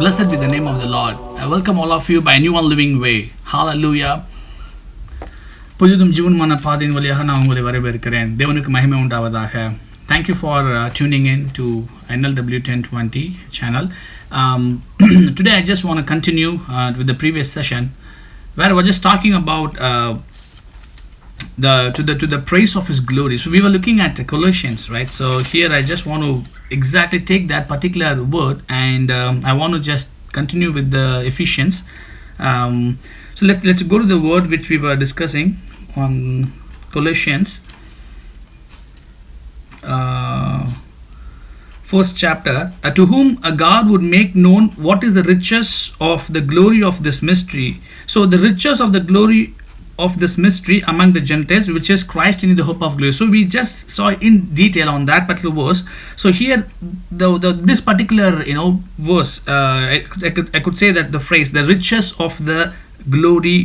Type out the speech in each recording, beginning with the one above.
Blessed be the name of the Lord. I welcome all of you by a new and living way. Hallelujah. புதிதும் ஜீவனமான பாதையின் வழியாக நான் உங்களை வரவேற்கிறேன். தேவனுக்கு மகிமை உண்டாவதாக. Thank you for tuning in to NLW 1020 channel. Today I just want to continue with the previous session where I was just talking about to the praise of His glory. So we were looking at Colossians, right? So here I just want to exactly take that particular word and I want to just continue with the Ephesians. So let's go to the word which we were discussing on Colossians, first chapter. To whom God would make known what is the riches of the glory of this mystery. So the riches of the glory of this mystery among the Gentiles, which is Christ in the hope of glory. So we just saw in detail on that particular verse. So here, this particular verse, I could say that the phrase, the riches of the glory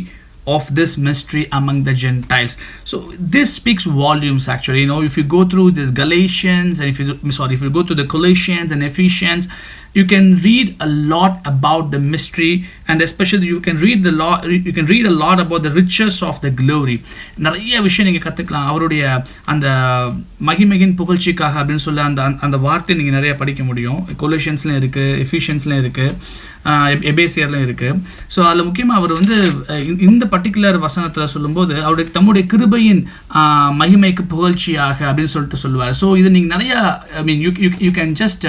of this mystery among the Gentiles. So this speaks volumes actually. If you go through this Galatians and if you go to the Colossians and Ephesians, you can read a lot about the mystery, and especially you can read a lot about the riches of the glory. நிறைய விஷயம் நீங்க கத்துக்கலாம். அவருடைய அந்த மகிமையின் புகழ்ச்சிக்காக அப்படின்னு சொல்ல அந்த வார்த்தை நீங்க நிறைய படிக்க முடியும். கொலோசியன்ஸ்லயும் இருக்கு, எஃபிஷியன்ஸ்லயும் இருக்கு, எபேசியர்லயும் இருக்கு. ஸோ அதில் முக்கியமாக அவர் இந்த பர்டிகுலர் வசனத்தில் சொல்லும்போது அவருடைய தம்முடைய கிருபையின் மகிமைக்கு புகழ்ச்சியாக அப்படின்னு சொல்லிட்டு சொல்லுவார். ஸோ இது நீங்கள் நிறைய you can just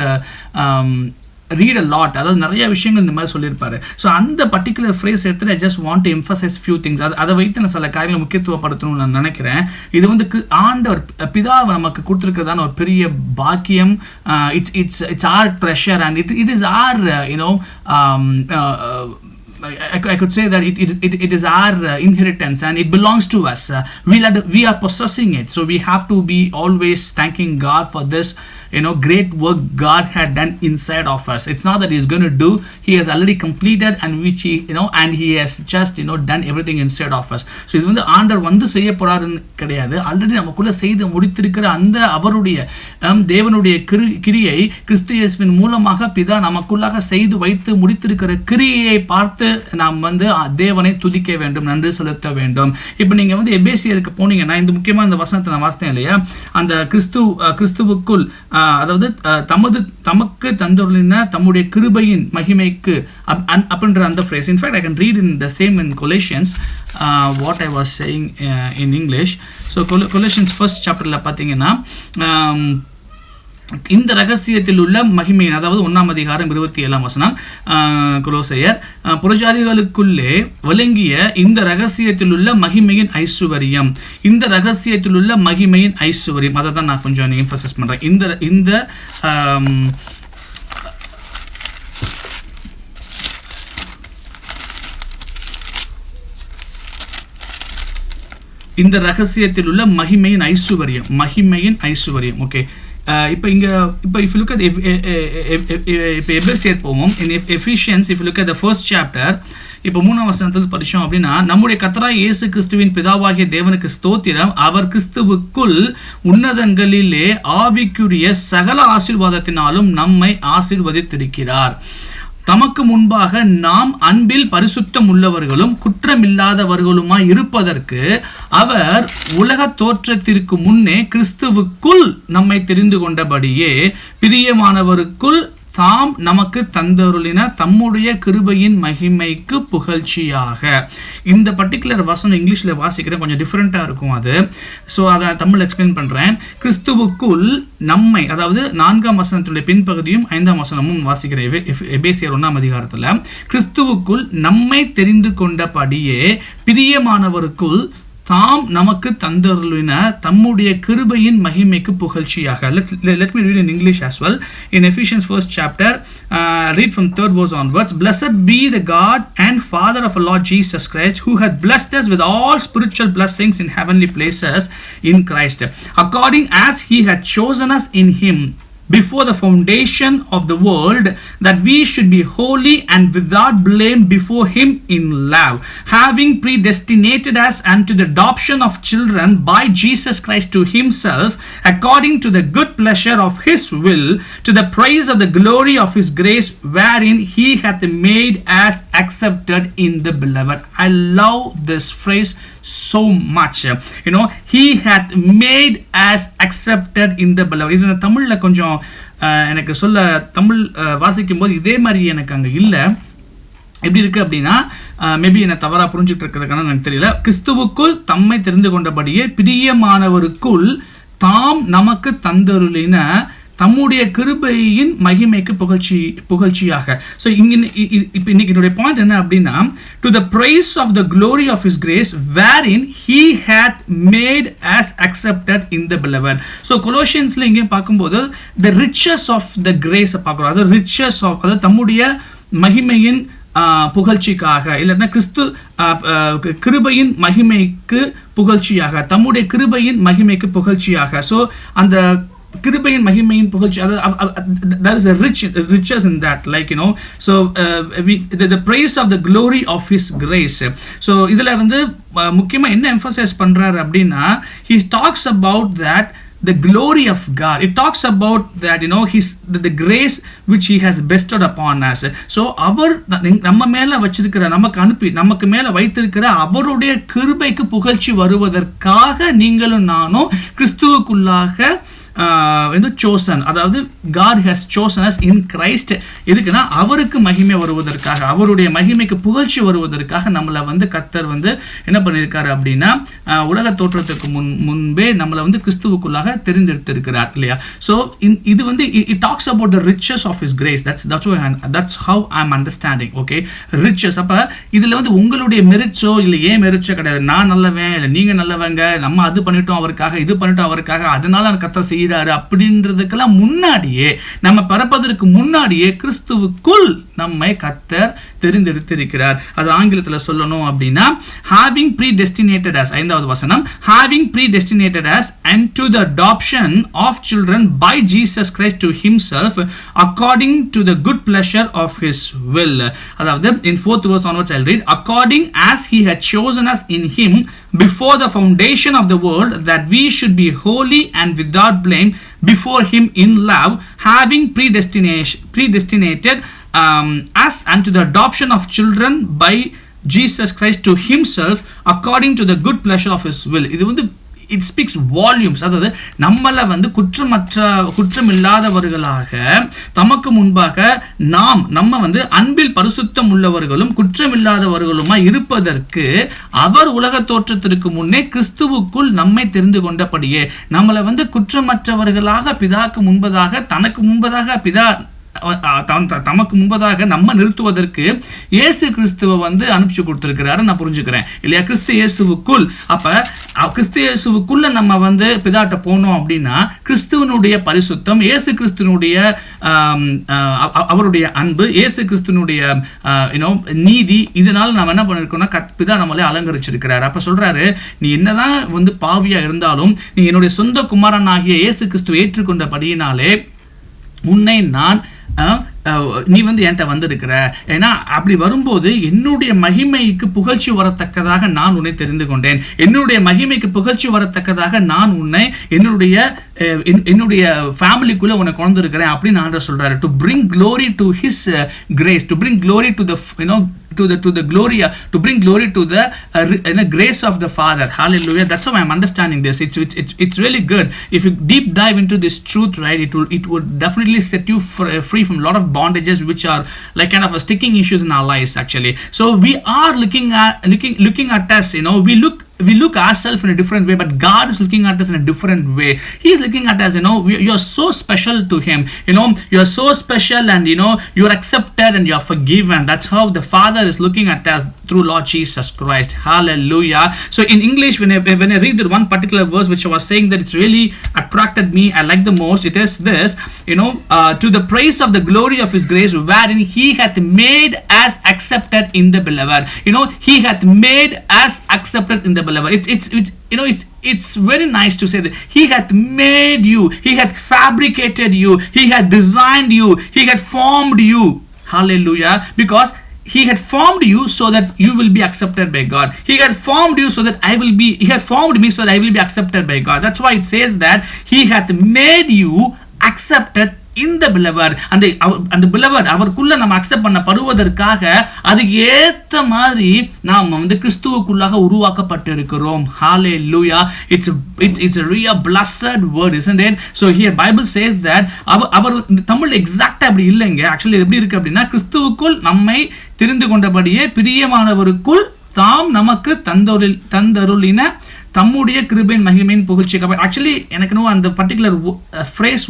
read a lot. அதாவது நிறைய விஷயங்கள் இந்த மாதிரி சொல்லியிருப்பாரு. ஸோ அந்த பர்டிகுலர் ஃப்ரேஸ் எடுத்து I just want to emphasize few things. அதை வைத்து நான் சில காரியங்களை முக்கியத்துவப்படுத்தணும்னு நான் நினைக்கிறேன். இது ஆண்டவர் பிதா நமக்கு கொடுத்துருக்கிறதான ஒரு பெரிய பாக்கியம். It's our treasure and it is our I could say that it is our inheritance and it belongs to us. We are possessing it, so we have to be always thanking God for this great work God had done inside of us. It's not that He's going to do; He has already completed, and which He and He has just done everything inside of us. So இது ஆண்டவர் செய்ய போறாருன்னு கிடையாது. Already நமக்குள்ள செய்து முடித்திருக்கிற அந்த அவருடைய தேவனுடைய கிரியை கிறிஸ்து இயேசுவின் மூலமாக பிதா நமக்குள்ளாக செய்து வைத்து முடித்திருக்கிற கிரியையை பார்த்து நாம் தேவனை துதிக்க வேண்டும், நன்றி செலுத்த வேண்டும். இப்போ நீங்க எபேசியருக்கு போனீங்கன்னா இந்த முக்கியமா இந்த வசனத்தை நான் வாசித்தேன் இல்லையா, அந்த கிறிஸ்துவுக்குள் அதாவது தமக்கு தந்துள்ள தம்முடைய கிருபையின் மகிமைக்கு அப்படின்ற அந்த phrase. In fact, I can read in the same in Colossians what I was saying in English. So Colossians first chapterல பார்த்தீங்கன்னா இந்த ரகசியத்தில் உள்ள மகிமை, அதாவது 1ஆம் அதிகாரம் 27ஆம் வசனம், கொலோசையர், புறஜாதிகளுக்குள்ளே விளங்கிய இந்த ரகசியத்தில் உள்ள மகிமையின் ஐசுவரியம். இந்த ரகசியத்தில் உள்ள மகிமையின் ஐசுவரியம் அதை தான் நான் கொஞ்சம் எம்பசைஸ் பண்றேன். இந்த ரகசியத்தில் உள்ள மகிமையின் ஐசுவரியம். ஓகே, இப்போ if you look at இப்போ எபேசியர் போவோம். in Ephesians, if you look at the first chapter, இப்போ 3ஆம் வசனத்தில் படிச்சோம் அப்படின்னா, நம்முடைய கர்த்தராகிய இயேசு கிறிஸ்துவின் பிதாவாகிய தேவனுக்கு ஸ்தோத்திரம், அவர் கிறிஸ்துவுக்குள் உன்னதங்களிலே ஆவிக்குரிய சகல ஆசீர்வாதத்தினாலும் நம்மை ஆசீர்வதித்திருக்கிறார். தமக்கு முன்பாக நாம் அன்பில் பரிசுத்தம் உள்ளவர்களும் குற்றமில்லாதவர்களுமாய் இருப்பதற்கு அவர் உலக தோற்றத்திற்கு முன்னே கிறிஸ்துவுக்குள் நம்மை தெரிந்து கொண்டபடியே பிரியமானவருக்குள் தாம் நமக்கு தந்தருளின தம்முடைய கிருபையின் மகிமைக்கு புகழ்ச்சியாக. இந்த பர்டிகுலர் வசனம் இங்கிலீஷில் வாசிக்கிறேன், கொஞ்சம் டிஃப்ரெண்ட்டாக இருக்கும் அது. ஸோ அதை தமிழ் எக்ஸ்பிளைன் பண்ணுறேன். கிறிஸ்துவுக்குள் நம்மை, அதாவது 4ஆம் வசனத்துடைய பின்பகுதியும் 5ஆம் வசனமும் வாசிக்கிறேன். எபேசியர் 1ஆம் அதிகாரத்தில் கிறிஸ்துவுக்குள் நம்மை தெரிந்து கொண்டபடியே பிரியமானவருக்குள் தாம் நமக்கு தந்தருளின தம்முடைய கிருபையின் மகிமைக்கு புகழ்ச்சியாக. Let me read in English as well. In Ephesians first chapter, read from 3rd verse onwards. Blessed be the God and Father of our Lord Jesus Christ, who hath blessed us with all spiritual blessings in heavenly places in Christ, according as He had chosen us in Him before the foundation of the world, that we should be holy and without blame before him in love, having predestinated us unto the adoption of children by Jesus Christ to himself, according to the good pleasure of his will, to the praise of the glory of his grace, wherein he hath made us accepted in the beloved. I love this phrase so much. He hath made us accepted in the beloved. இது தமிழ்ல கொஞ்சம் எனக்கு சொல்ல, தமிழ் வாசிக்கும் போது இதே மாதிரி எனக்கு அங்கே இல்லை. எப்படி இருக்கு அப்படின்னா, மேபி என்ன தவறாக புரிஞ்சுட்டு இருக்கிறதுக்கான எனக்கு தெரியல. கிறிஸ்துவுக்குள் தம்மை தெரிந்து கொண்டபடியே பிரியமானவருக்குள் தாம் நமக்கு தந்தருளின தம்முடைய கிருபையின் மகிமைக்கு புகழ்ச்சியாக. ஸோ இப்போ இன்னைக்கு என்னுடைய பாயிண்ட் என்ன அப்படின்னா, to the praise of the glory of his grace wherein he hath made us accepted in the beloved. So கொலோஷியன்ஸில் இங்கே பார்க்கும்போது த ரிச்சஸ் ஆஃப் த கிரேஸை பார்க்குறோம். அதாவது ரிச்சஸ் ஆஃப், அதாவது தம்முடைய மகிமையின் புகழ்ச்சிக்காக, இல்லைன்னா கிருபையின் மகிமைக்கு புகழ்ச்சியாக, தம்முடைய கிருபையின் மகிமைக்கு புகழ்ச்சியாக. ஸோ அந்த கிருபையின் மகிமையின் புகழ்ச்சி, there is a riches in that, like so the praise of the glory of his grace. So இதுல வந்து முக்கியமா என்ன emphasize பண்றாரு அப்படின்னா, he talks about that the glory of God. It talks about that the grace which he has bestowed upon us. So அவர் நம்ம மேல வச்சிருக்கிற, நமக்கு மேல வைத்திருக்கிற அவருடைய கிருபைக்கு புகழ்ச்சி வருவதற்காக நீங்களும் நானும் கிறிஸ்துவுக்குள்ளாக chosen, அதாவது God has chosen us in Christ. எதுக்குன்னா அவருக்கு மகிமை வருவதற்காக, அவருடைய மகிமைக்கு புகழ்ச்சி வருவதற்காக நம்மளை வந்து கர்த்தர் வந்து என்ன பண்ணியிருக்காரு அப்படின்னா, உலக தோற்றத்துக்கு முன்பே நம்மளை வந்து கிறிஸ்துவுக்குள்ளாக தெரிந்தெடுத்திருக்கிறார் இல்லையா. ஸோ இது வந்து it talks about the riches of his grace. That's how I'm understanding. Okay, riches. அப்ப இதுல வந்து உங்களுடைய மெரிட்ஸோ இல்லை ஏன் மெரிட்ஸோ கிடையாது. நான் நல்லவன் இல்லை நீங்க நல்லவங்க, நம்ம அது பண்ணிட்டோம் அவருக்காக, இது பண்ணிட்டோம் அவருக்காக, அதனால கர்த்தர் செய்ய அப்படின்றதுக்கெல்லாம் முன்னாடியே, நம்ம பரப்பதற்கு முன்னாடியே கிறிஸ்துவுக்குள் நம்மை கர்த்தர் தெரிந்தெடுத்திருக்கிறார். அது ஆங்கிலத்தில் சொல்லணும் அப்படின்னா, having predestinated us, 5வது வசனம், having predestinated us unto the adoption of children by Jesus Christ to himself, according to the good pleasure of his will. அதாவது in 4th verse onwards I'll read, according as he had chosen us in him before the foundation of the world, that we should be holy and without blame before him in love, having predestinated us unto the adoption of children by Jesus Christ to himself, according to the good pleasure of his will. இது வந்து it speaks volumes. அதாவது நம்மளை வந்து குற்றமில்லாதவர்களாக தமக்கு முன்பாக நம்ம வந்து அன்பில் பரிசுத்தம் உள்ளவர்களும் குற்றமில்லாதவர்களுமா இருப்பதற்கு அவர் உலக தோற்றத்திற்கு முன்னே கிறிஸ்துவுக்குள் நம்மை தெரிந்து கொண்டபடியே நம்மளை வந்து குற்றமற்றவர்களாக பிதாக்கு முன்பதாக, தனக்கு முன்பதாக பிதா தமக்கு முன்பதாக நம்ம நிறுத்துவதற்கு இயேசு கிறிஸ்துவை வந்து அனுப்பிச்சு கொடுத்திருக்கிறாரு. நான் புரிஞ்சுக்கிறேன் இல்லையா. கிறிஸ்து இயேசுவுக்குள், அப்ப கிறிஸ்து இயேசுவுக்குள்ள நம்ம வந்து பிதாட்ட போனோம் அப்படின்னா கிறிஸ்துவனுடைய பரிசுத்தம், இயேசு கிறிஸ்துவனுடைய அவருடைய அன்பு, இயேசு கிறிஸ்துவனுடைய நீதி, இதனால நம்ம என்ன பண்ணிருக்கோம்னா பிதா நம்மளே அலங்கரிச்சிருக்கிறார். அப்ப சொல்றாரு, நீ என்னதான் வந்து பாவியா இருந்தாலும் நீ என்னுடைய சொந்த குமாரனாகிய இயேசு கிறிஸ்துவை ஏற்றுக்கொண்டபடியினாலே உன்னை நான் நீ வந்து என்கிட்ட வந்திருக்கிற. ஏன்னா அப்படி வரும்போது என்னுடைய மகிமைக்கு புகழ்ச்சி வரத்தக்கதாக நான் உன்னை தெரிந்து கொண்டேன், என்னுடைய மகிமைக்கு புகழ்ச்சி வரத்தக்கதாக நான் உன்னை என்னுடைய ஃபேமிலிக்குள்ள உன்னை கொண்டு இருக்கிறேன் அப்படின்னு ஆண்டவர் சொல்றாரு. To bring glory to his grace, to bring glory to the to the glory, to bring glory to the grace of the Father. Hallelujah. That's how I'm understanding this. It's really good. If you deep dive into this truth, right, it would definitely set you free from a lot of bondages which are like kind of a sticking issues in our lives actually. So we are looking at us, we look ourselves in a different way, but God is looking at us in a different way. He is looking at us, you're so special to him, you're so special, and you're accepted and you're forgiven. That's how the Father is looking at us. through Lord Jesus Christ. Hallelujah. So in English, when I read that one particular verse which I was saying that it's really attracted me, I like the most, it is this, to the praise of the glory of his grace, wherein he hath made us accepted in the beloved. He hath made us accepted in the beloved. It's very nice to say that he hath made you, he hath fabricated you, he hath designed you, he hath formed you. Hallelujah. Because he had formed you so that you will be accepted by God. He had formed you so that he had formed me so that I will be accepted by God. That's why it says that he hath made you accepted in the beloved. அந்த beloved அவருக்குள்ள நம்ம accept பண்ண படுவதற்காக அதுக்கு ஏத்த மாதிரி நாம் கிறிஸ்துவுக்குள்ளாக உருவாக்கப்பட்டு இருக்கிறோம். Hallelujah. It's a real blessed word, isn't it? So here Bible says that அவர் தமிழ் எக்ஸாக்ட்டா அப்படி இல்லைங்க. ஆக்சுவலி எப்படி இருக்கு அப்படின்னா, கிறிஸ்துவுக்குள் நம்மை தெரிந்து கொண்டபடியே பிரியமானவருக்குள் தாம் நமக்கு தந்தருளின தம்முடைய கிருபையின் மகிமையின் புகழ்ச்சிக்காக. ஆக்சுவலி எனக்கு அந்த particular phrase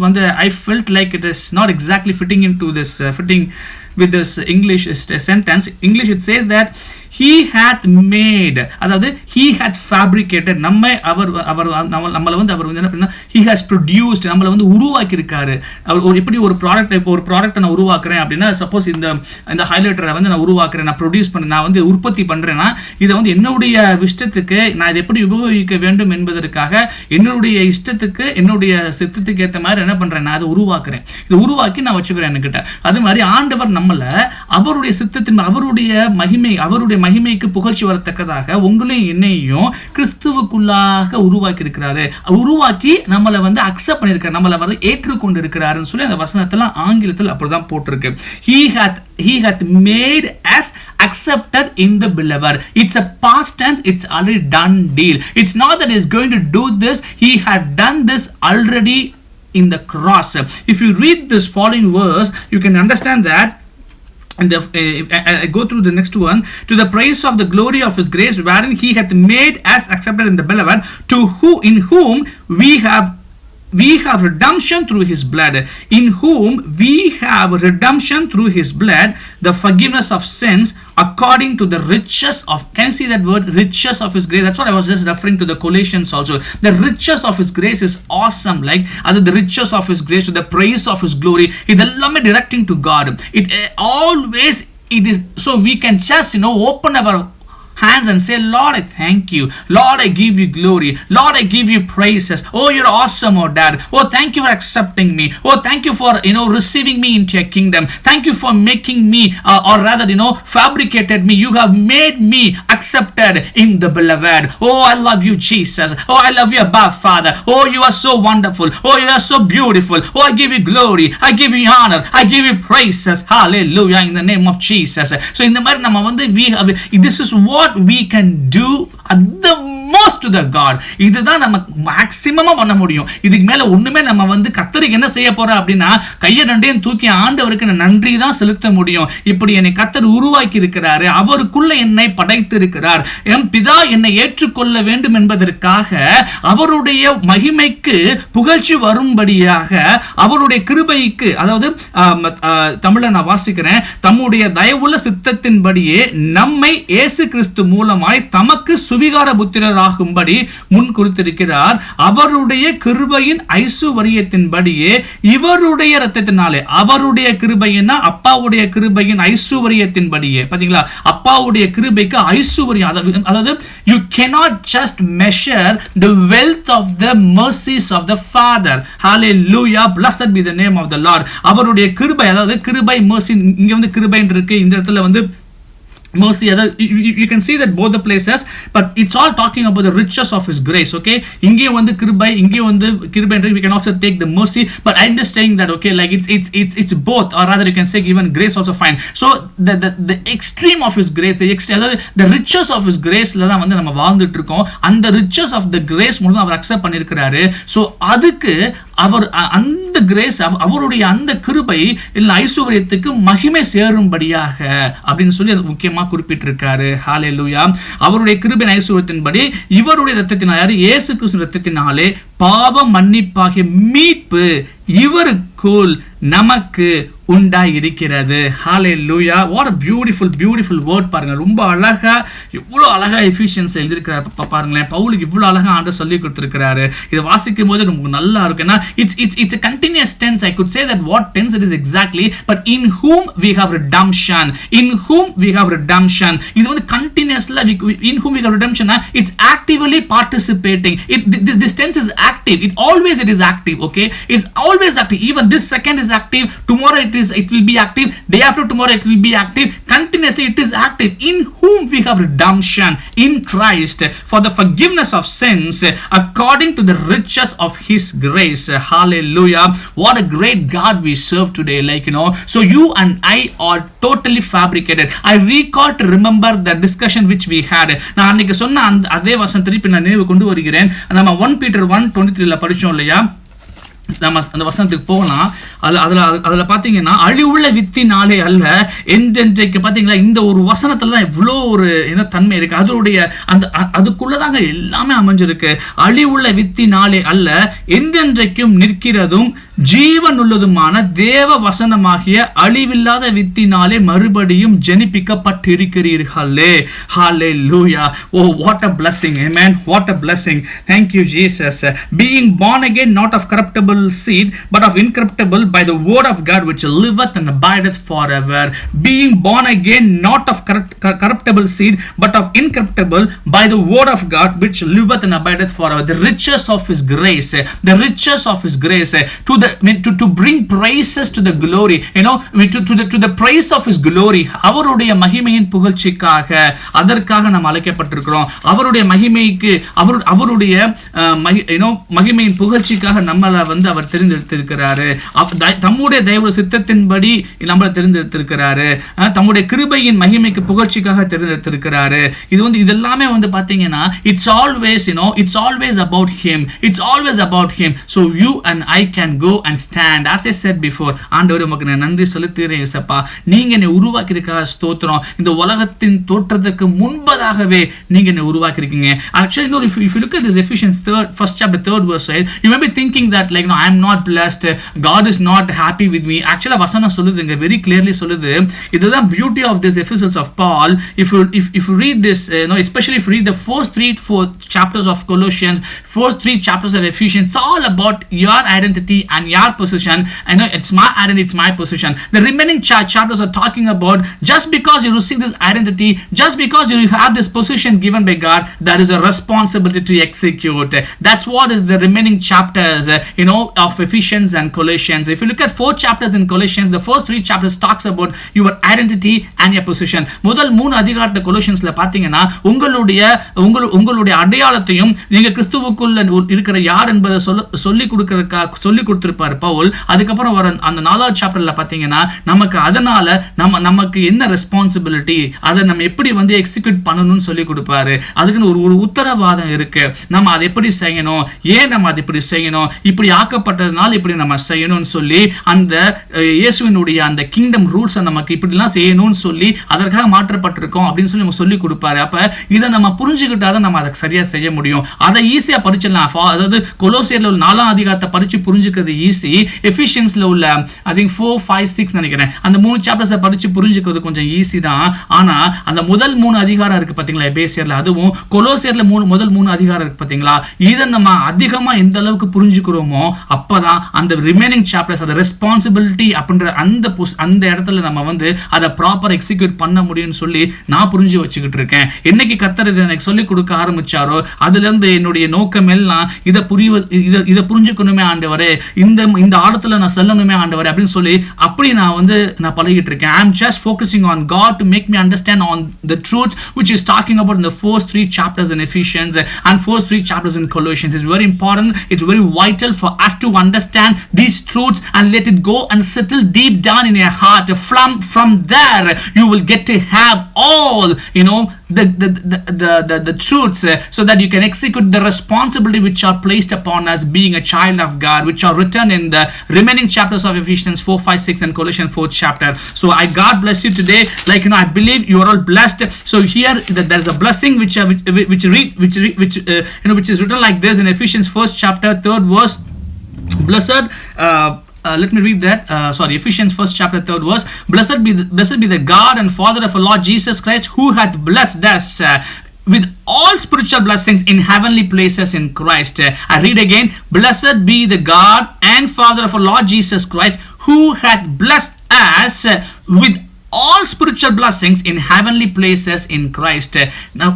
I felt like it is not exactly fitting with this English sentence. English it says that he hath made, அதாவது he hath fabricated, நம்மை நம்மளை அவர் என்ன பண்ணா, he has produced, நம்மளை உருவாக்கி இருக்காரு. அவர் எப்படி ஒரு ப்ராடக்ட் நான் உருவாக்குறேன் அப்படின்னா, சப்போஸ் இந்த ஹைலைட்டரை நான் உருவாக்குறேன், நான் ப்ரொடியூஸ் பண்ண, நான் உற்பத்தி பண்றேன்னா, இதை என்னுடைய இஷ்டத்துக்கு நான் இதை எப்படி உபயோகிக்க வேண்டும் என்பதற்காக என்னுடைய இஷ்டத்துக்கு என்னுடைய சித்தத்துக்கு ஏற்ற மாதிரி என்ன பண்றேன், நான் அதை உருவாக்குறேன். இதை உருவாக்கி நான் வச்சுக்கிறேன் என்கிட்ட. அது மாதிரி ஆண்டவர் நம்மளை அவருடைய சித்தத்தின் அவருடைய மகிமைக்கு புகழ்ச்சி வரத்தக்கதாக உங்களையும் என்னையும் கிறிஸ்துவுக்குள்ளாக உருவாக்கி இருக்கிறாரு. உருவாக்கி நம்மளை அக்செப்ட் பண்ணிருக்காரு, நம்மளை ஏற்றுக்கொண்டு இருக்கிறாருன்னு சொல்லி அந்த வசனத்துல ஆங்கிலத்தில் அப்படிதான் போட்டிருக்கு. He hath made us accepted in the beloved. It's a past tense, it's already done deal. It's not that he's going to do this, he had done this already in the cross. If you read this following verse, you can understand that. And I go through the next one. To the praise of the glory of his grace, wherein he hath made us accepted in the beloved, in whom we have redemption through his blood, in whom we have redemption through his blood, the forgiveness of sins, according to the riches of, can you see that word, riches of his grace? That's what I was just referring to the Colossians also. The riches of his grace is awesome. Like the riches of his grace, to the praise of his glory, idellame directing to God. It always it is so we can just open our hands and say, Lord, I thank you. Lord, I give you glory. Lord, I give you praises. Oh, you're awesome, oh Dad. Oh, thank you for accepting me. Oh, thank you for receiving me into your kingdom. Thank you for making me, or rather fabricated me. You have made me accepted in the beloved. Oh, I love you, Jesus. Oh, I love you, Abba Father. Oh, you are so wonderful. Oh, you are so beautiful. Oh, I give you glory. I give you honor. I give you praises. Hallelujah, in the name of Jesus. So in the மாதிரி நம்ம this is what we can do at the most to the God. இதுதான் நம்ம மேக்ஸிமமா பண்ண முடியும். இதுக்கு மேல ஒண்ணுமே நம்ம கர்த்தருக்கு என்ன செய்ய போறோம் அப்படின்னா, கையை ரெண்டையும் தூக்கி ஆண்டவருக்கு நன்றி தான் செலுத்த முடியும். இப்படி என்னை கர்த்தர் உருவாக்கி இருக்கிறாரு, அவருக்குள்ள என்னை படைத்து இருக்கிறார், என் பிதா என்னை ஏற்றுக்கொள்ள வேண்டும் என்பதற்காக அவருடைய மகிமைக்கு புகழ்ச்சி வரும்படியாக அவருடைய கிருபைக்கு, அதாவது தமிழ்ல நான் வாசிக்கிறேன், தம்முடைய தயவுள்ள சித்தத்தின்படியே நம்மை இயேசு கிறிஸ்து மூலமாய் தமக்கு சுவிகார புத்திரராகும்படி முன் குறித்திருக்கிறார். அவருடைய கிருபையின் ஐசுவரியத்தின்படியே இவருடைய இரத்தத்தினாலே, அவருடைய கிருபையினா அப்பாவுடைய கிருபையின் ஐசுவரியத்தின்படியே, பாத்தீங்களா, அப்பாவுடைய கிருபைக்கு ஐசுவரியம், அதாவது you cannot just measure the wealth of the mercies of the Father. Hallelujah, blessed be the name of the Lord. அவருடைய கிருபை, அதாவது கிருபை mercy, இங்க கிருபை இருக்கு, இந்த இடத்துல mercy, you can see that both the places, but it's all talking about the riches of his grace. Okay, inge கிருபை, இங்கே கிருபை, we can also take the mercy, but I'm just saying that, okay, like it's both, or rather you can say even grace also fine. So the extreme of his grace, the riches of his grace ல தான் நம்ம வாழ்ந்துட்டு இருக்கோம். அந்த riches of the grace மூலம் அவர் accept பண்ணிருக்காரு. So அதுக்கு அவர் அந்த கிரேஸ், அவருடைய அந்த கிருபை இல்ல ஐசுவரியத்துக்கு மகிமை சேரும்படியாக அப்படின்னு சொல்லி அது முக்கியமா குறிப்பிட்டிருக்காரு. ஹalleluya. அவருடைய கிருபையின் ஐசுவரியத்தின்படி இவருடைய இரத்தத்தினாலே, இயேசு கிறிஸ்துவின் இரத்தத்தினாலே பாவ மன்னிப்பாகிய மீட்பு இவருக்குள் நமக்கு உண்டாய் இருக்கிறது. ஹalleluya. what a beautiful word பாருங்க. ரொம்ப அழகா, இவ்வளவு அழகா எஃபிஷியன்ஸ் எழுதியிருக்கிறார் பாருங்களேன். பவுலுக்கு இவ்வளவு அழகா ஆண்டவர் சொல்லி கொடுத்திருக்கிறாரு. இதை வாசிக்கும் போது நமக்கு நல்லா இருக்குன்னா it's a continuous tense. I could say that what tense it is exactly, but in whom we have redemption. In whom we have redemption. இது வந்து continuously in whom we have redemption. It's actively participating. This tense is active. It is active. Okay, it's always active. Even this second is active. Tomorrow it will be active. Day after tomorrow it will be active. Continuously it is active. In whom we have redemption in Christ for the forgiveness of sins according to the riches of His grace. Hallelujah. What a great God we serve today. So you and I are totally fabricated. I recall to remember the discussion which we had. நான் அன்னைக்கு சொன்ன அதே வசனம் திருப்பி நான் நினைவு கொண்டு வருகிறேன். நம்ம 1 Peter 1:23 படிச்சோம் இல்லையா? நம்ம அந்த வசனத்துக்கு போகலாம். அதுல பாத்தீங்கன்னா அழிவுள்ள வித்தினாலே அல்ல என்றென்றைக்கு பாத்தீங்களா, இந்த ஒரு வசனத்துல தான் இவ்வளோ ஒரு என்ன தன்மை இருக்கு. அதனுடைய அதுக்குள்ளதாங்க எல்லாமே அமைஞ்சிருக்கு. அழிவுள்ள வித்தினாலே அல்ல என்றென்றைக்கும் நிற்கிறதும் ஜீவன் உள்ளதுமான தேவ வசனமாகிய அழிவில்லாத வித்தினாலே மறுபடியும் ஜெனிப்பிக்கப்பட்டிருக்கிறீர்களே. Hallelujah. Oh, what a blessing. Amen. What a blessing. Thank you, Jesus. Being born again, not of corruptible seed, but of incorruptible, by the word of God, which liveth and abideth forever. Being born again, not of corruptible seed, but of incorruptible, by the word of God, which liveth and abideth forever. The riches of His grace. The riches of His grace. To bring praises to the glory, to the praise of His glory. அவருடைய மகிமையின் புகழ்ச்சிக்காக, அதற்காக நாம் அழைக்கப்பட்டிருக்கிறோம். அவருடைய மகிமைக்கு, அவருடைய மகிமையின் புகழ்ச்சிக்காக நம்மளை வந்து அவர் தெரிந்தெடுத்திருக்கிறாரு. தம்முடைய தெய்வ சித்தத்தின்படி நம்மளை தெரிந்தெடுத்திருக்கிறாரு. தம்முடைய கிருபையின் மகிமைக்கு புகழ்ச்சிக்காக தெரிந்தெடுத்திருக்கிறாரு. இது வந்து இதெல்லாமே வந்து பாத்தீங்கன்னா it's always about Him. It's always about Him. So you and I can go and stand. As I said before, ஆண்டவரே உமக்கு நான் நன்றி செலுத்துகிறேன் இயேசப்பா. நீங்க என்னை உருவாக்கியிருக்க ஸ்தோத்திரம். இந்த உலகத்தின் தோற்றத்துக்கு முன்பதாகவே நீங்க என்னை உருவாக்கியிருக்கீங்க. Actually, if you look at this Ephesians 1st chapter 3rd verse, right, you may be thinking that I am not blessed, God is not happy with me. Actually வசனம் சொல்லுதுங்க, very clearly சொல்லுது. இதுதான் beauty of this epistles of Paul. If you read this, especially if you read the first 4 chapters of Colossians, first 3 chapters of Ephesians, it's all about your identity and your position. I know it's my identity, it's my position. The remaining chapters are talking about just because you receive this identity, just because you have this position given by God, there is a responsibility to execute. That's what is the remaining chapters of Ephesians and Colossians. If you look at 4 chapters in Colossians, the first 3 chapters talks about your identity and your position. முதல் 3 அதிகாரத்தை கொலோசியன்ஸ்ல பாத்தீங்கன்னா உங்களுடைய அடையாளத்தையும் நீங்க கிறிஸ்துவுக்குள்ள இருக்கிற யார் என்பதை சொல்லி கொடுத்திருப்பார் பவுல். அதுக்கப்புறம் வர அந்த 4வது சாப்டர்ல பாத்தீங்கன்னா நமக்கு என்ன ரெஸ்பான்சிபிலிட்டி, அதை நம்ம எப்படி வந்து எக்ஸிக்யூட் பண்ணணும்னு சொல்லி கொடுப்பாரு. அதுக்குன்னு ஒரு உத்தரவாதம் இருக்கு. நம்ம அதை எப்படி செய்யணும், ஏன் நம்ம அதை இப்படி செய்யணும், இப்படி ஆக்கப்பட்டதுனால இப்படி நம்ம செய்யணும்னு சொல்லி அந்த இயேசுவினுடைய அந்த கிங்டம் ரூல்ஸ் நமக்கு இப்படிலாம் செய்யணும்னு சொல்லி அதற்காக மாற்றப்பட்டிருக்கோம் அப்படின்னு சொல்லி நம்ம சொல்லி கொடுப்பாரு. அப்ப இதை நம்ம புரிஞ்சுக்கிட்டாதான் நம்ம அதை சரியா செய்ய முடியும். அதை ஈஸியா படிச்சிடலாம். அதாவது கொலோசியர்ல உள்ள 4ஆம் அதிகாரத்தை படிச்சு புரிஞ்சுக்கிறது ஈஸி. எஃபிஷியன்ஸ்ல உள்ள I think 4, 5, 6 நினைக்கிறேன், அந்த 3 சாப்டர்ஸை படிச்சு புரிஞ்சுக்கிறது கொஞ்சம் ஈஸி தான். ஆனா அந்த முதல் 3 அதிகாரம் இருக்கு பாத்தீங்களா எபேசியர்ல, அதுவும் கொலோசியர்ல முதல் 3 அதிகாரம் இருக்கு பாத்தீங்களா, இதை நம்ம அதிகமா எந்த அளவுக்கு புரிஞ்சுக்கிறோமோ அப்பதான் அந்த ரிமைனிங் சாப்டர்ஸ், அந்த ரெஸ்பான்சிபிலிட்டி அப்படின்ற அந்த இடத்துல நம்ம வந்து அதை ப்ராப்பர் எக்ஸிக்யூட் பண்ண முடியும்னு சொல்லி நான் புரிஞ்சு வச்சுக்கிட்டு இருக்கேன். என்னைக்கு கர்த்தர் இதை எனக்கு சொல்லிக் கொடுக்க ஆரம்பிச்சாரோ அதுல இருந்து என்னுடைய நோக்கம் எல்லாம் இதை புரிஞ்சுக்கணுமே ஆண்டவரே, இந்த ஆழத்துல நான் செல்லணுமே ஆண்டவரே அப்படின்னு சொல்லி அப்படி நான் பழகிட்டு இருக்கேன். I am just focusing on God to make me understand on the truths which is talking about in the first 3 chapters in Ephesians and first 3 chapters in Colossians. It's very important, it's very vital for us to understand these truths and let it go and settle deep down in your heart. From there you will get to have all the truths so that you can execute the responsibility which are placed upon us being a child of God, which are written in the remaining chapters of Ephesians 4, 5, 6 and Colossians 4th chapter. So God bless you today. I believe you are all blessed. So here there's a blessing which is written like this in Ephesians 1st chapter 3rd verse. Blessed, let me read that. Ephesians 1st chapter 3rd verse. Blessed be the God and Father of our Lord Jesus Christ, who hath blessed us with all spiritual blessings in heavenly places in Christ. I read again. Blessed be the God and Father of our Lord Jesus Christ, who hath blessed us with all spiritual blessings in heavenly places in Christ. Now,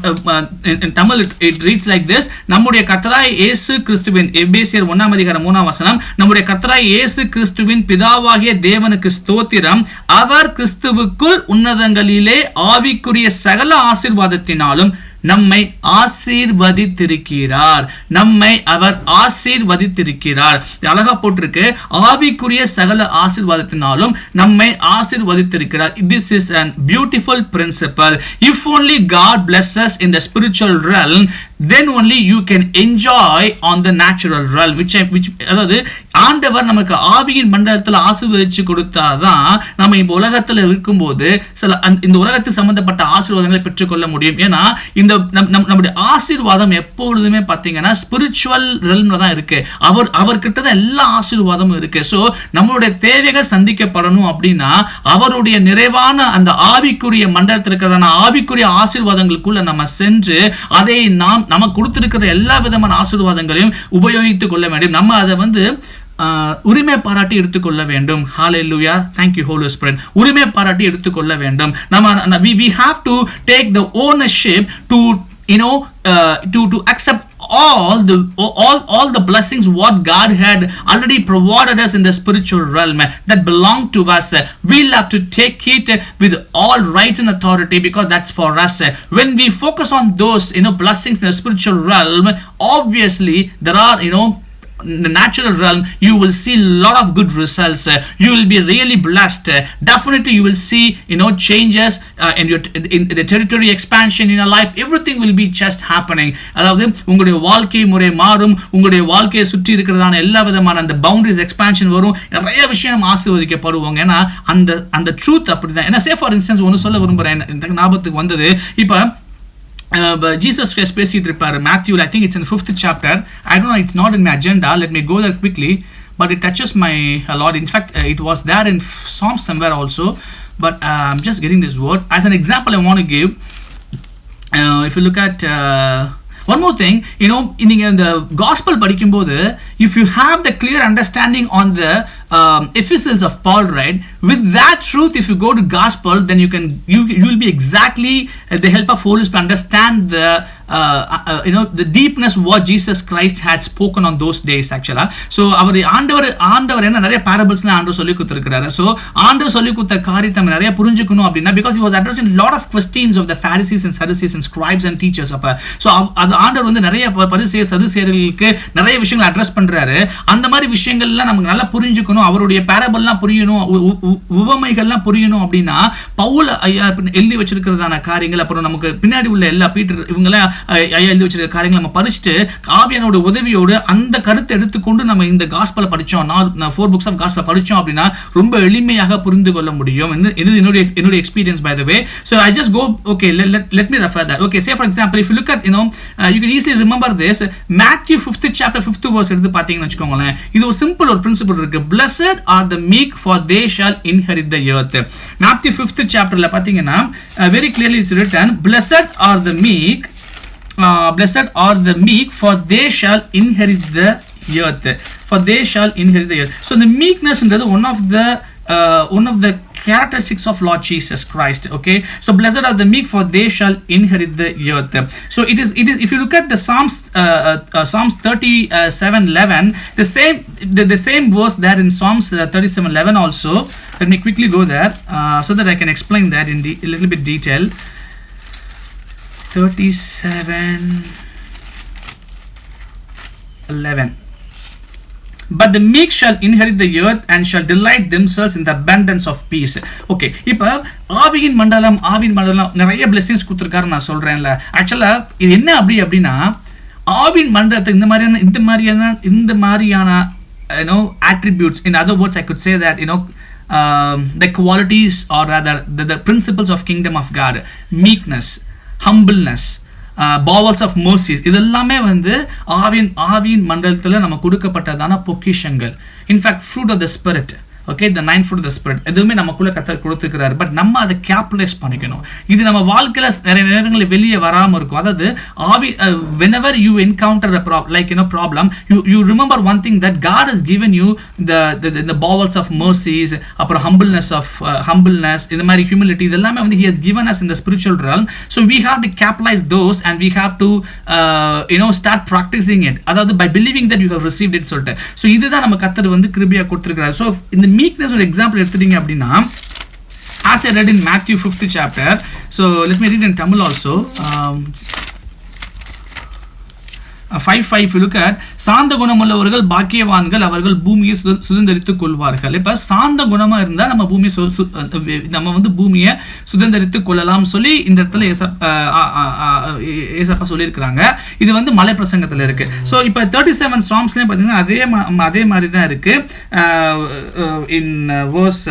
in Tamil it reads like this. நம்முடைய கர்த்தராய் இயேசு கிறிஸ்துவின் எபேசியர் 1ஆம் அதிகாரம் 3ஆம் வசனம். நம்முடைய கர்த்தராய் இயேசு கிறிஸ்துவின் பிதாவாகிய தேவனுக்கு ஸ்தோத்திரம். அவர் கிறிஸ்துவுக்குள் உன்னதங்களிலே ஆவிக்குரிய சகல ஆசீர்வாதத்தினாலும் நம்மை ஆசீர்வதித்திருக்கிறார். நம்மை அவர் ஆசீர்வதித்திருக்கிறார். அழகா போட்டிருக்கு. ஆவிக்குரிய சகல ஆசீர்வாதத்தினாலும் நம்மை ஆசீர்வதித்திருக்கிறார். This is a beautiful principle. If only God blesses in the spiritual realm, then only you can enjoy on the natural realm. அதாவது ஆண்டவர் நமக்கு ஆவியின் மண்டலத்தில் ஆசீர்வதிச்சு கொடுத்தாதான் நம்ம இந்த உலகத்தில் இருக்கும்போது இந்த உலகத்து சம்பந்தப்பட்ட ஆசீர்வாதங்களை பெற்றுக்கொள்ள முடியும். ஏன்னா நம்முடைய ஆசீர்வாதம் எப்பொழுதுமே பார்த்தீங்கன்னா ஸ்பிரிச்சுவல் ரெல்ம்ல தான் இருக்கு. அவர்கிட்ட தான் எல்லா ஆசீர்வாதமும் இருக்கு. ஸோ நம்மளுடைய தேவைகள் சந்திக்கப்படணும் அப்படின்னா அவருடைய நிறைவான அந்த ஆவிக்குரிய மண்டலத்தில் இருக்கிறதான ஆவிக்குரிய ஆசீர்வாதங்களுக்குள்ள நம்ம சென்று அதை நமக்கு கொடுத்திருக்கிற எல்லா விதமான ஆசீர்வாதங்களையும் உபயோகித்துக் கொள்ள வேண்டும். நம்ம அதை உரிமை பாராட்டி எடுத்துக்கொள்ள வேண்டும். ஹalleluya, thank you holy spirit. உரிமை பாராட்டி எடுத்துக்கொள்ள வேண்டும். we have to take the ownership to to accept all the blessings what God had already provided us in the spiritual realm that belong to us. We'll have to take it with all rights and authority because that's for us. When we focus on those blessings in the spiritual realm, obviously there are in the natural realm you will see a lot of good results. You will be really blessed. Definitely you will see changes in the territory expansion in your life. Everything will be just happening. அதாவது உங்களுடைய வாழ்க்கை முறை மாறும். உங்களுடைய வாழ்க்கையை சுற்றி இருக்கிறதான எல்லா விதமான அந்த பவுண்டரிஸ் எக்ஸ்பான்ஷன் வரும். நிறைய விஷயம் ஆசீர்வதிக்கப்படுவாங்க. ஏன்னா அந்த ட்ரூத் அப்படிதான். ஏன்னா சே ஃபார் இன்ஸ்டன்ஸ் ஒன்று சொல்ல விரும்புறேன். எனக்கு ஞாபகத்துக்கு வந்தது. இப்போ Jesus Christ பேசிட்டு இருப்பாரு Matthew, I think it's in the 5th chapter. I don't know, it's not in my agenda. Let me go there quickly, but it touches my Lord. In fact, it was there in Psalms somewhere also, but I'm just getting this word as an example I want to give. If you look at one more thing, நீங்க இந்த gospel படிக்கும்போது if you have the clear understanding on the epistles of Paul, right, with that truth if you go to gospel, then you will be exactly the help of Holy Spirit understand the deepness what Jesus Christ had spoken on those days actually. So ஆண்டவர் என்ன நிறைய parablesலாம் ஆண்டவர் சொல்லி கொடுத்திருக்காரு. So ஆண்டவர் சொல்லி கொடுத்த காரியத்தை நம்ம நிறைய புரிஞ்சுக்கணும் அப்படினா because he was addressing a lot of questions of the Pharisees and Sadducees and scribes and teachers. So அது ஆண்டவர் நிறைய பரிசேயர் சதுசேயர்களுக்கு நிறைய விஷயங்களை அட்ரஸ் பண்றாரு. அந்த மாதிரி விஷயங்கள்லாம் நமக்கு நல்லா புரிஞ்சுக்கணும். அவருடைய பேரபிள்லாம் புரியணும், உவமைகள்லாம் புரியணும் அப்படின்னா பவுல் ஐயா எழுதி வச்சிருக்கிறதான காரியங்கள், அப்புறம் நமக்கு பின்னாடி உள்ள எல்லா பீட்டர் இவங்கெல்லாம் ஐயா எழுதி வச்சிருக்கிற காரியங்களை நம்ம படிச்சுட்டு ஆவியானோட உதவியோடு அந்த கருத்தை எடுத்துக்கொண்டு நம்ம இந்த காஸ்பலை படிச்சோம், 4 books of gospel படிச்சோம் அப்படின்னா ரொம்ப எளிமையாக புரிந்து கொள்ள முடியும். இது என்னுடைய experience by the way. So I just go, okay, let me refer that. Okay, say for example, if you look at you can easily remember this. Matthew 5th chapter 5th verse எடுத்து பாத்தீங்கன்னு வெச்சுக்கோங்களேன். இது ஒரு simple ஒரு principal இருக்கு. Blessed are the meek, for they shall inherit the earth. Matthew 5th chapterல பாத்தீங்கன்னா very clearly it's written, blessed are the meek, for they shall inherit the earth. For they shall inherit the earth. So the meekness is one of the characteristics of Lord Jesus Christ. Okay, so blessed are the meek, for they shall inherit the earth. So it is if you look at the Psalms 37:11, the same verse there in Psalms 37:11 also. Let me quickly go there so that I can explain that in a little bit detail. 37:11. but the meek shall inherit the earth and shall delight themselves in the abundance of peace. Okay, இப்போ ஆவியின் மண்டலம் நிறைய blessings கொடுத்திருக்காரு நான் சொல்றேன்ல. ஆக்சுவலா இது என்ன அப்படின்னா ஆவியின் மண்டலத்தை இந்த மாதிரியான attributes, in other words I could say that the qualities or rather the principles of kingdom of God, meekness, humbleness, bowels of mercies, இதெல்லாமே ஆவியின் மண்டலத்துல நம்ம கொடுக்கப்பட்டதான பொக்கிஷங்கள். In fact, fruit of the spirit, okay, the 9 fruit of the spirit, எதுவுமே நமக்குள்ள கர்த்தர் கொடுத்திருக்கிறார். But நம்ம அதை கேப்டலைஸ் பண்ணிக்கணும். இது நம்ம வாழ்க்கையில நிறைய நேரங்களில் வெளியே வராம இருக்கும். அதாவது whenever you encounter a problem, you remember one thing, that God has given you the bowels of mercies, அப்புறம் humbleness, இந்த மாதிரி humility, இதெல்லாமே he has given us in the spiritual realm. So we have to capitalize those and we have to start practicing it. அதாவது by believing that you have received it சொல்லிட்டு. So இதுதான் நம்ம கர்த்தர் கிருபையா கொடுத்திருக்கிறார். So இந்த meekness ஒரு example எடுத்துட்டீங்க அப்படின்னா, as I read in Matthew 5th chapter, so let me read in Tamil also, 5:5, if you look at, சாந்த குணமுள்ளவர்கள் பாக்கியவான்கள், அவர்கள் பூமியை சுதந்தரித்துக் கொள்வார்கள். இப்ப சாந்த குணமா இருந்தா நம்ம பூமியை சுதந்தரித்துக் கொள்ளலாம் சொல்லி இந்த இடத்துல ஏசப்பா சொல்லியிருக்கிறாங்க. இது மலை பிரசங்கத்துல இருக்கு. ஸோ இப்போ 37 Psalmsலயும் பார்த்தீங்கன்னா அதே மாதிரி தான் இருக்கு. இன் verse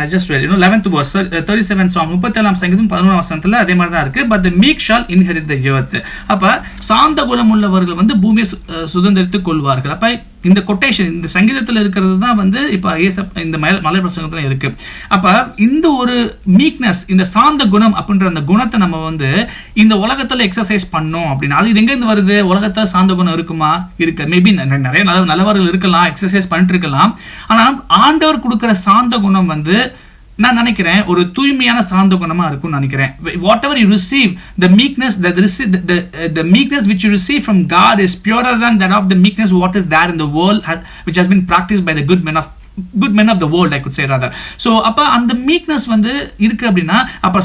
I just read 11th verse 37 Psalm 37 சங்கீதம் 11ஆம் வசனத்துல அதே மாதிரி தான் இருக்கு. But the meek shall inherit the earth. அப்ப சாந்த குணமுள்ளவர்கள் பூமியை சுதந்தரித்துக் கொள்வார்கள். அப்ப இந்த கொட்டேஷன் இந்த சங்கீதத்துல இருக்கிறது தான் இப்ப இந்த மலை பிரசங்கத்துல இருக்கு. அப்ப இந்த ஒரு மீக்னஸ், இந்த சாந்த குணம் அப்படின்ற அந்த குணத்தை நம்ம இந்த உலகத்துல எக்ஸசைஸ் பண்ணோம் அப்படின்னா, அது இது எங்க இருந்து வருது? உலகத்துல சாந்த குணம் இருக்குமா? இருக்கு. மேபி நிறைய நல்லவர்கள் இருக்கலாம், எக்ஸசைஸ் பண்ணிட்டு இருக்கலாம். ஆனா ஆண்டவர் கொடுக்கிற சாந்த குணம் நான் நினைக்கிறேன் ஒரு தூய்மையான சாந்த குணமா இருக்கும்னு நினைக்கிறேன். Whatever you receive, the meekness the meekness which you receive from God is purer than that of the meekness what is there in the world, which has been practiced by the good men of the world, I could say rather. So அப்ப அந்த meekness இருக்கு அப்படின்னா, அப்ப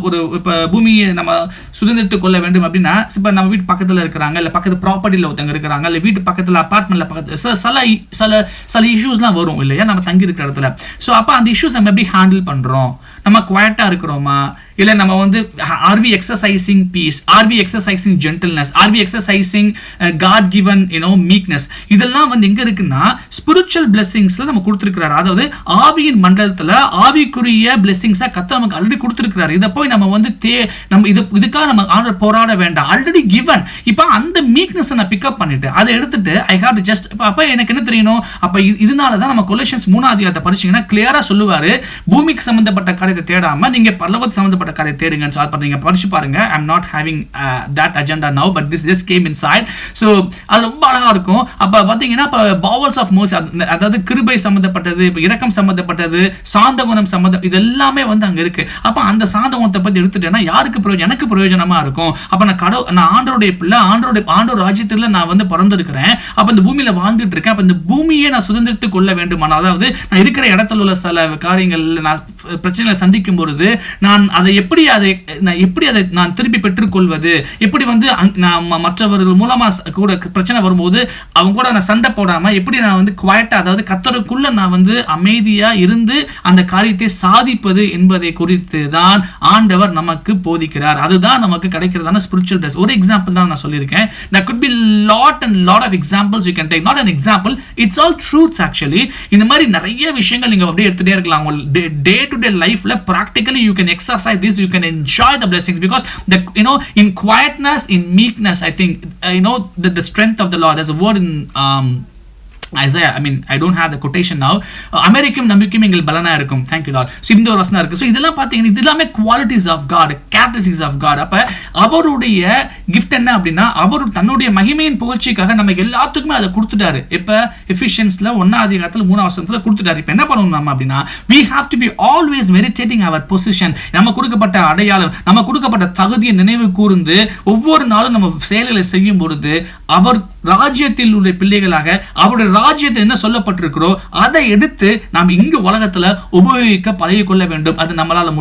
ஒரு இப்ப பூமியை நம்ம சுதந்திரத்துக் கொள்ள வேண்டும் அப்படின்னா, இப்ப நம்ம வீட்டு பக்கத்துல இருக்கிறாங்க, இல்ல பக்கத்து ப்ராப்பர்ட்டில ஒருத்தங்க இருக்கிறாங்க, இல்ல வீட்டு பக்கத்துல அபார்ட்மெண்ட்ல பக்கத்துல சில இஷ்யூஸ்லாம் வரும் இல்லையா நம்ம தங்கி இருக்கிற இடத்துல. ஸோ அப்ப அந்த இஷ்யூஸ் நம்ம எப்படி ஹேண்டில் பண்றோம்? நம்ம குவாய்ட்டா இருக்கிறோமா, இல்ல நம்ம are we exercising peace, are we exercising gentleness, are we exercising God given meekness? இதெல்லாம் எங்க இருக்குன்னா spiritual blessingsல நம்ம கொடுத்திருக்கிறார். அதாவது ஆவியின் மண்டலத்துல ஆவிக்குரிய blessings கர்த்தர் நமக்கு ஆல்ரெடி கொடுத்திருக்கிறார். இத போய் நம்ம நம்ம இதுக்காக நம்ம ஆண்டவர் போராட வேண்டாம், ஆல்ரெடி given. இப்போ அந்த மீக்னஸ் நான் பிக் அப் பண்ணிட்டு அதை எடுத்துட்டு I have to just அப்ப எனக்கு என்ன தெரியணும்? அப்ப இதனால தான் நம்ம கொலோசியன்ஸ் 3ஆம் அதிகாரத்தை படிச்சீங்கன்னா கிளியரா சொல்லுவாரு, பூமிக்கு சம்பந்தப்பட்ட காரியத்தை தேடாம நீங்க பரலோகத்துக்கு சம்பந்தப்பட்ட காரியத்தை தேடுங்கன்னு சொல்லி நீங்க படிச்சு பாருங்க. I'm not having that agenda now, but this just came inside. So அது ரொம்ப அழகா இருக்கும். அப்ப பாத்தீங்கன்னா bowels of mercy, அதாவது கிருபை சம்பந்தப்பட்டது, இரக்கம் சம்பந்தப்பட்டது, சாந்த குணம் இது எல்லாமே அங்க இருக்கு. அப்ப அந்த சாந்த குணத்தை பத்தி எடுத்துட்டேன்னா யாருக்கு பிரயோஜனம்? எனக்கு பிரயோஜனமா இருக்கும். அப்ப நான் ஆண்டவருடைய பிள்ளை, ஆண்டவர் ராஜ்யத்துல நான் பிறந்திருக்கிறேன். அப்ப இந்த பூமியில வாழ்ந்துட்டு இருக்கேன். அப்ப இந்த பூமியை நான் சுதந்திரத்துக் கொள்ள வேண்டுமானால், அதாவது நான் இருக்கிற இடத்துல உள்ள சில காரியங்கள் நான் பிரச்சனைகளை சந்திக்கும் பொழுது நான் எப்படி அதை நான் திருப்பி பெற்றுக்கொள்வது, எப்படி நான் மற்றவர்கள் மூலமா கூட பிரச்சனை வரும்போது அவங்க கூட நான் சண்டை போடாம எப்படி நான் குவாய்ட்டா, அதாவது கர்த்தருக்குள்ள நான் அமைதியா இருந்து அந்த காரியத்தை சாதிப்பது என்பதை குறித்து தான் ஆண்டவர் நமக்கு போதிக்கிறார். அதுதான் நமக்கு கிடைக்கிறதான ஸ்பிரிச்சுவல் பிளஸ். ஒரு எக்ஸாம்பிள் தான் நான் சொல்லியிருக்கேன். There could be lot of examples you can take. Not an example, it's all truths actually. இந்த மாதிரி நிறைய விஷயங்கள் நீங்க அப்படியே எடுத்துட்டே இருக்கலாம். டே டு டே லைஃப்ல practically you can exercise this, you can enjoy the blessings, because in quietness, in meekness, I think the strength of the Lord. There's a word in Isaiah, I don't have the quotation now. அமெரிக்கம் நம்பிக்கையும் எங்கள் பலனா இருக்கும். Thank you Lord. So இந்த ஒரு வசனம் இருக்கு. So இதெல்லாம் பாத்தீங்கன்னா இதெல்லாமே qualities of God, characteristics of God. அப்ப அவருடைய gift என்ன அப்படின்னா, அவர் தன்னுடைய மகிமையின் புகழ்ச்சிக்காக நமக்கு எல்லாத்துக்குமே அதை கொடுத்துட்டாரு. இப்ப எஃபிஷியன்ஸ்ல 1ஆம் அதிகாரத்துல 3ஆம் வசனத்துல கொடுத்துட்டாரு. இப்ப என்ன பண்ணணும் நம்ம அப்படின்னா, we have to be always meditating our position. நம்ம கொடுக்கப்பட்ட அடையாளம், நம்ம கொடுக்கப்பட்ட தகுதியை நினைவு கூர்ந்து ஒவ்வொரு நாளும் நம்ம செயல்களை செய்யும் பொழுது ராஜ்யத்தில் உள்ள பிள்ளைகளாக அவருடைய ராஜ்யத்தில் என்ன சொல்லப்பட்டிருக்கிறோ அதை எடுத்து நாம் இங்கு உலகத்துல உபயோகிக்க பழகி கொள்ள வேண்டும். அது நம்மளால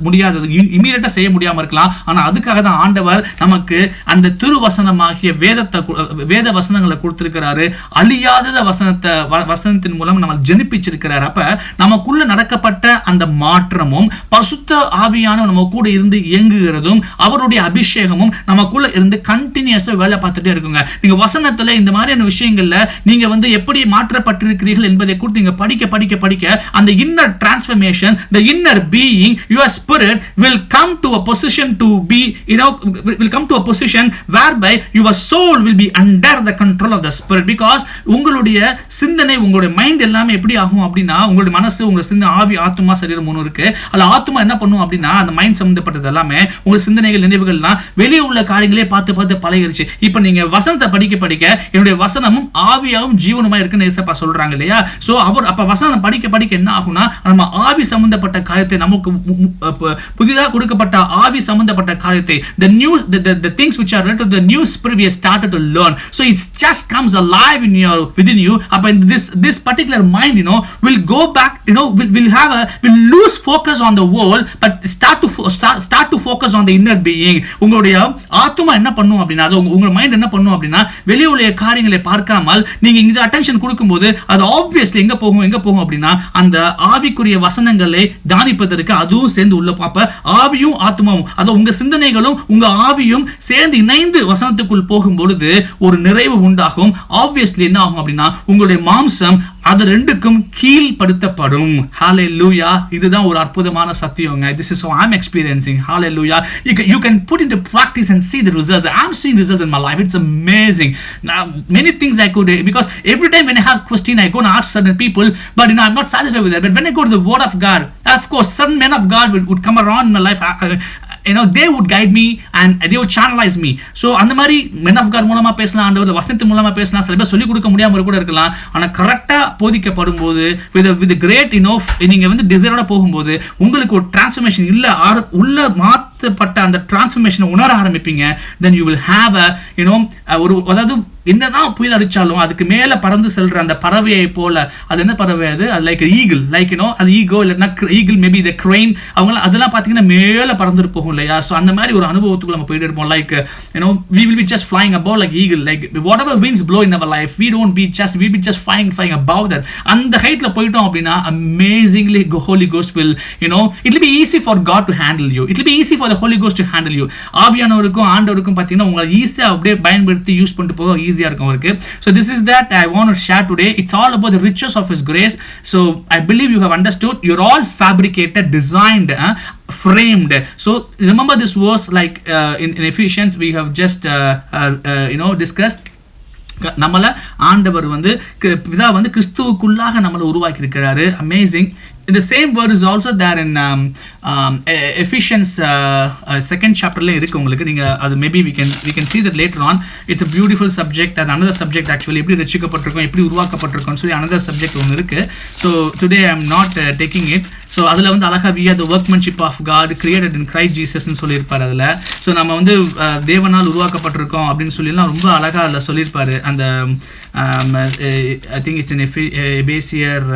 முடியாதது இமீடியட்டா செய்ய முடியாம இருக்கலாம். ஆனா அதுக்காக தான் ஆண்டவர் நமக்கு அந்த திருவசனமாகிய வேத வசனங்களை கொடுத்திருக்கிறாரு. அழியாத வசனத்தின் மூலம் நம்ம ஜெனிப்பிச்சிருக்கிறார். அப்ப நமக்குள்ள நடக்கப்பட்ட அந்த மாற்றமும் பரிசுத்த ஆவியான நம்ம கூட இருந்து இயங்குகிறதும் அவருடைய அபிஷேகமும் நமக்குள்ள இருந்து கண்டினியூஸா வேலை பார்த்துட்டே இருக்குங்க. நீங்க வசனத்துல இந்த மாதிரியான விஷயங்கள்ல நீங்க எப்படி மாற்றப்பட்டிருக்கிறீர்கள் என்பதை குறித்து நீங்க படிக்க அந்த inner transformation, the inner being, your spirit will come to a position to be, will come to a position whereby your soul will be under the control of the spirit. Because உங்களுடைய சிந்தனை, உங்களுடைய mind எல்லாமே எப்படி ஆகும் அப்படின்னா, உங்களுடைய மனசு, உங்க சிந்தனை, ஆவி, ஆத்மா, சரீரம் மூணு இருக்கு. அது ஆத்மா என்ன பண்ணும் அப்படின்னா, அந்த மைண்ட் சம்பந்தப்பட்டது எல்லாமே உங்க சிந்தனைகள், நினைவுகள்லாம் வெளியே உள்ள காரியங்களே பார்த்து பழகிருச்சு. இப்ப நீங்க வசனத்தை படிக்க என்னுடைய வசனமும் ஆவியாவும் ஜீவனுமா இருக்குன்னு ஏசப்பா சொல்றாங்க இல்லையா? சோ அப்ப வசனம் படிக்க என்ன ஆகும்னா, நம்ம ஆவி சம்பந்தப்பட்ட காரியத்தை, நமக்கு புதிதாக கொடுக்கப்பட்ட ஆவி சம்பந்தப்பட்ட காரியத்தை, the things which are related to the new spirit we have started to learn. So it just comes alive within you. அப்ப this particular mind will go back, will lose focus on the world but start to focus on the inner being. உங்களுடைய ஆத்மா என்ன பண்ணும் அப்படின்னா, உங்க mind என்ன பண்ணும் அப்படின்னா, வெளியே உள்ள காரியங்களை பார்க்காமல் நீங்க இந்த அட்டென்ஷன் கொடுக்கும்போது அது ஆப்வியஸ்லி எங்க போகும் அப்படின்னா, அந்த ஆவிக்குரிய வசனங்களை தியானிப்பதற்கு அதுவும் சேர்ந்து உள்ள பாப்ப ஆவியும் ஆத்மாவும், அது உங்க சிந்தனைகளும் உங்க ஆவியும் சேர்ந்து இணைந்து வசனத்துக்குள் போகும் பொழுது ஒரு நிறைவு உண்டாகும். ஆப்வியஸ்லி என்ன ஆகும் அப்படின்னா, உங்களுடைய மாம்சம் அது ரெண்டுக்கும் கீழ்படுத்தப்படும். ஹalleluya. இதுதான் ஒரு அற்புதமான சத்தியங்க. This is how I'm experiencing. Hallelujah. You can put into practice and see the results. I'm seeing results in my life. It's amazing. Now, many things I could, because every time when I have question, I go and ask certain people, but I'm not satisfied with that. But when I go to the Word of God, of course, certain men of God would come around in my life. They would guide me and they would channelize me. So அந்த மாதிரி men of God மூலமா பேசலாம், ஆண்டவர் வசனத்து மூலமா பேசலாம். சில பேர் சொல்லிக் கொடுக்க முடியாம கூட இருக்கலாம். ஆனா கரெக்டா போதிக்கப்படும் போது with great நீங்க டிசைரோட போகும்போது உங்களுக்கு ஒரு டிரான்ஸ்ஃபர்மேஷன் உள்ள மாற்றப்பட்ட அந்த டிரான்ஸ்ஃபர்மேஷனை உணர ஆரம்பிப்பீங்க. then you will have அதாவது என்னதான் புயல் அடிச்சாலும் அதுக்கு மேல பறந்து செல்ற அந்த பறவையை போல, அது என்ன பறவை, அது லைக் ஈகிள், லைக் அது ஈகோ இல்லைன்னா ஈகிள், மேபி த கிரெயின், அவங்க அதெல்லாம் பார்த்தீங்கன்னா மேல பறந்துட்டு போகும் இல்லையா? ஸோ அந்த மாதிரி ஒரு அனுபவத்துக்கு நம்ம போயிட்டு இருப்போம். Like we will be just flying above like eagle, like whatever winds blow in our life, we'll be just flying above that. அந்த ஹைட்ல போயிட்டோம் அப்படின்னா amazingly Holy Ghost will, it will be easy for God to handle you. It will be easy for the Holy Ghost to handle you. ஆவியானவருக்கும் ஆண்டவருக்கும் பார்த்தீங்கன்னா உங்களை ஈஸியா அப்படியே பயன்படுத்தி use பண்ணிட்டு போக ஈஸியா இருக்கும் அவருக்கு. So this is that I want to share today. It's all about the riches of His grace. So I believe you have understood. You're all fabricated, designed, framed. So remember this verse, like in Ephesians we have just discussed. நம்மள ஆண்டவர் பிதா கிறிஸ்துவுக்குள்ளாக நம்மளை உருவாக்கி இருக்கிறாரு. Amazing. The same word is also there in Ephesians second chapterல இருக்கு உங்களுக்கு. நீங்க அது maybe we can see that later on. It's a beautiful subject. அது another subject actually. எப்படி ரட்சிக்கப்பட்டிருக்கோம், எப்படி உருவாக்கப்பட்டிருக்கோம் சொல்லி another subject ஒன்று இருக்கு. So today I am not taking it. So அதுல அழகா we are the workmanship of God created in Christ Jesus ன்னு சொல்லியிருப்பாரு அதுல. ஸோ நம்ம தேவனால் உருவாக்கப்பட்டிருக்கோம் அப்படின்னு சொல்லிலாம் ரொம்ப அழகா அதில் சொல்லியிருப்பாரு. அந்த I think it's in Ephesians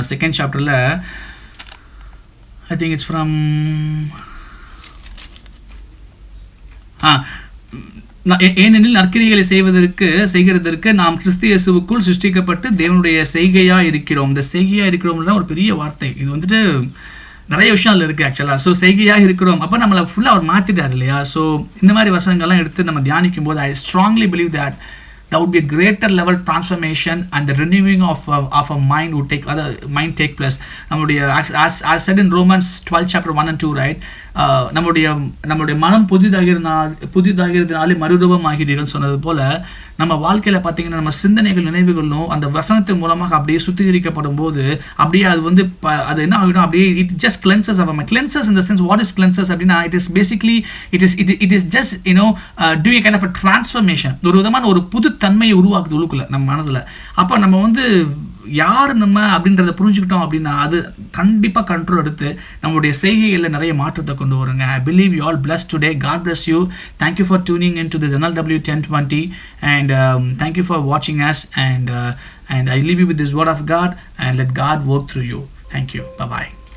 second chapterல, I think it's from ஏனெனில் நற்கிரியைகளை செய்கிறதற்கு நாம் கிறிஸ்து இயேசுவுக்குள் சிருஷ்டிக்கப்பட்டு தேவனுடைய செய்கையா இருக்கிறோம். இந்த செய்கையா இருக்கிறோம்ல ஒரு பெரிய வார்த்தை. இது நிறைய விஷயம் அதில் இருக்குது ஆக்சுவலாக. ஸோ செய்கையாக இருக்கிறோம், அப்போ நம்மளை ஃபுல்லாக அவர் மாற்றிட்டார் இல்லையா? ஸோ இந்த மாதிரி வசனங்கள்லாம் எடுத்து நம்ம தியானிக்கும் போது I strongly believe that there would be a greater level transformation and the renewing of a mind would take place. நம்முடைய as said in Romans 12 chapter 1 and 2, right? நம்முடைய மனம் புதிதாகிறதுனாலே மறுரூபமாகிறீர்கள் சொன்னது போல நம்ம வாழ்க்கையில பார்த்தீங்கன்னா நம்ம சிந்தனைகள், நினைவுகளும் அந்த வசனத்தின் மூலமாக அப்படியே சுத்திகரிக்கப்படும் போது அப்படியே அது என்ன ஆகிடும், அப்படியே it just cleanses our mind. Cleanses in the sense, what is cleanses அப்படின்னா, it is basically it is just doing a kind of a transformation. ஒரு விதமான ஒரு புது தன்மையை உருவாக்குது உள்ளுக்குள்ள நம்ம மனதுல. அப்ப நம்ம யார் நம்ம அப்படின்றத புரிஞ்சுக்கிட்டோம் அப்படின்னா அது கண்டிப்பாக கண்ட்ரோல் எடுத்து நம்மளுடைய செய்கைகளில் நிறைய மாற்றத்தை கொண்டு வருங்க. I believe you all blessed today. God bless you. Thank you for tuning into this NLW 1020 and thank you for watching us and I leave you with this word of God and let God work through you. Thank you. Bye-bye.